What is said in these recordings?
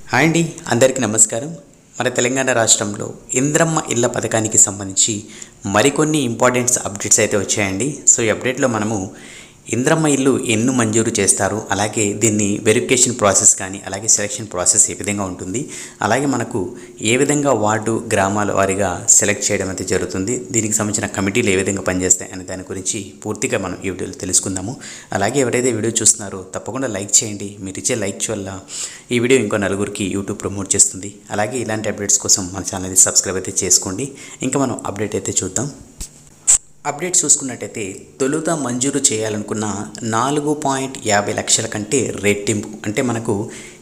Hi అండి, అందరికీ నమస్కారం. మన తెలంగాణ రాష్ట్రంలో ఇంద్రమ్మ ఇళ్ళ పథకానికి సంబంధించి మరికొన్ని ఇంపార్టెంట్స్ అప్డేట్స్ అయితే వచ్చాయండి. సో ఈ అప్డేట్లో మనము ఇంద్రమ్మ ఇల్లు ఎన్ని మంజూరు చేస్తారు, అలాగే దీన్ని వెరిఫికేషన్ ప్రాసెస్ కానీ అలాగే సెలక్షన్ ప్రాసెస్ ఏ విధంగా ఉంటుంది, అలాగే మనకు ఏ విధంగా వార్డు గ్రామాల వారీగా సెలెక్ట్ చేయడం అయితే జరుగుతుంది, దీనికి సంబంధించిన కమిటీలు ఏ విధంగా పనిచేస్తాయి అనే దాని గురించి పూర్తిగా మనం ఈ వీడియోలో తెలుసుకుందాము. అలాగే ఎవరైతే వీడియో చూస్తున్నారో తప్పకుండా లైక్ చేయండి. మీరు ఇచ్చే లైక్ వల్ల ఈ వీడియో ఇంకో నలుగురికి యూట్యూబ్ ప్రమోట్ చేస్తుంది. అలాగే ఇలాంటి అప్డేట్స్ కోసం మన ఛానల్ని సబ్స్క్రైబ్ అయితే చేసుకోండి. ఇంకా మనం అప్డేట్ అయితే చూద్దాం. అప్డేట్ చూసుకున్నట్టయితే తొలుత మంజూరు చేయాలనుకున్న 4.50 లక్షల కంటే రెట్టింపు, అంటే మనకు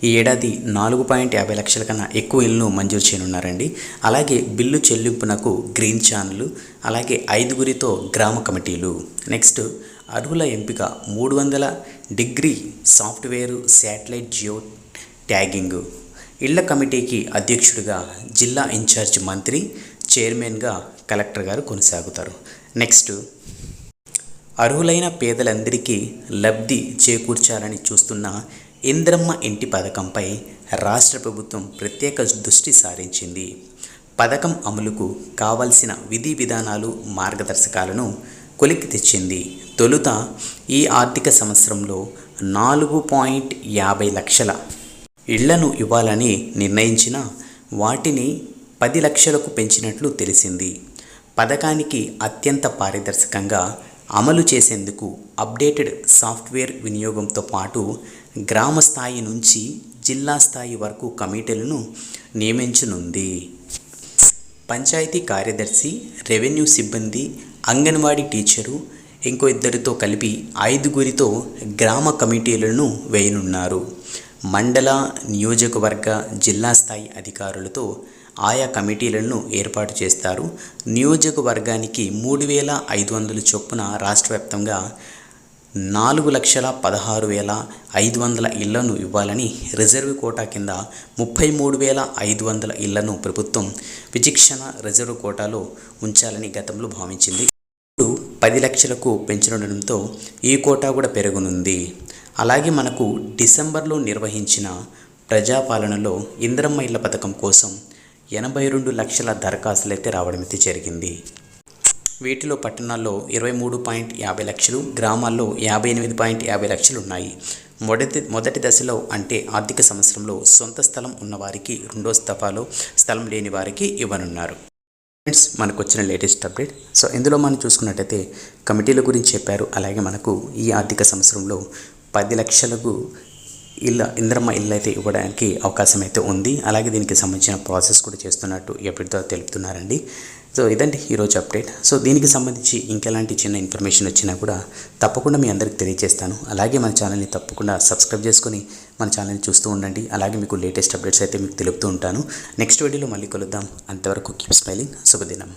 ఈ ఏడాది 4.50 లక్షల కన్నా ఎక్కువ ఇల్లు మంజూరు చేయనున్నారండి. అలాగే బిల్లు చెల్లింపునకు గ్రీన్ ఛానల్, అలాగే 5గురితో గ్రామ కమిటీలు. నెక్స్ట్ అర్హుల ఎంపిక 300 degree software satellite geo tagging. ఇళ్ల కమిటీకి అధ్యక్షుడిగా జిల్లా ఇన్ఛార్జ్ మంత్రి, చైర్మన్గా కలెక్టర్ గారు కొనసాగుతారు. నెక్స్ట్ అర్హులైన పేదలందరికీ లబ్ధి చేకూర్చాలని చూస్తున్న ఇంద్రమ్మ ఇంటి పథకంపై రాష్ట్ర ప్రభుత్వం ప్రత్యేక దృష్టి సారించింది. పథకం అమలుకు కావాల్సిన విధి విధానాలు, మార్గదర్శకాలను కొలిక్కి తెచ్చింది. తొలుత ఈ ఆర్థిక సంవత్సరంలో 4.50 లక్షల ఇళ్లను ఇవ్వాలని నిర్ణయించిన వాటిని 10 లక్షలకు పెంచినట్లు తెలిసింది. పథకానికి అత్యంత పారదర్శకంగా అమలు చేసేందుకు అప్డేటెడ్ సాఫ్ట్వేర్ వినియోగంతో పాటు గ్రామ స్థాయి నుంచి జిల్లా స్థాయి వరకు కమిటీలను నియమించనుంది. పంచాయతీ కార్యదర్శి, రెవెన్యూ సిబ్బంది, అంగన్వాడీ టీచరు, ఇంకో 2తో కలిపి 5గురితో గ్రామ కమిటీలను వేయనున్నారు. మండల, నియోజకవర్గ, జిల్లా స్థాయి అధికారులతో ఆయా కమిటీలను ఏర్పాటు చేస్తారు. నియోజకవర్గానికి 3,500 చొప్పున రాష్ట్ర వ్యాప్తంగా 4,16,500 ఇళ్లను ఇవ్వాలని, రిజర్వ్ కోటా కింద 33,500 ఇళ్లను ప్రభుత్వం విచక్షణ రిజర్వ్ కోటాలో ఉంచాలని గతంలో భావించింది. ఇప్పుడు 10 లక్షలకు పెంచడంతో ఈ కోటా కూడా పెరగనుంది. అలాగే మనకు డిసెంబర్లో నిర్వహించిన ప్రజాపాలనలో ఇంద్రమ్మ ఇళ్ల పథకం కోసం 82 లక్షల దరఖాస్తులు అయితే రావడం అయితే జరిగింది. వీటిలో పట్టణాల్లో 23.50 లక్షలు, గ్రామాల్లో 58.50 లక్షలు ఉన్నాయి. మొదటి దశలో అంటే ఆర్థిక సంవత్సరంలో సొంత స్థలం ఉన్నవారికి, రెండో దఫాలో స్థలం లేని వారికి ఇవ్వనున్నారు. ఫ్రెండ్స్, మనకు వచ్చిన లేటెస్ట్ అప్డేట్. సో ఇందులో మనం చూసుకున్నట్టయితే కమిటీల గురించి చెప్పారు. అలాగే మనకు ఈ ఆర్థిక సంవత్సరంలో 10 లక్షలకు ఇంద్రమ్మ ఇల్లు అయితే ఇవ్వడానికి అవకాశం అయితే ఉంది. అలాగే దీనికి సంబంధించిన ప్రాసెస్ కూడా చేస్తున్నట్టు ఎప్పటితో తెలుపుతున్నారండి. సో ఇదండి ఈరోజు అప్డేట్. సో దీనికి సంబంధించి ఇంకెలాంటి చిన్న ఇన్ఫర్మేషన్ వచ్చినా కూడా తప్పకుండా మీ అందరికి తెలియజేస్తాను. అలాగే మన ఛానల్ని తప్పకుండా సబ్స్క్రైబ్ చేసుకొని మన ఛానల్ని చూస్తూ ఉండండి. అలాగే మీకు లేటెస్ట్ అప్డేట్స్ అయితే మీకు తెలుపుతూ ఉంటాను. నెక్స్ట్ వీడియోలో మళ్ళీ కలుద్దాం. అంతవరకు కీప్ స్మైలింగ్. శుభదినం.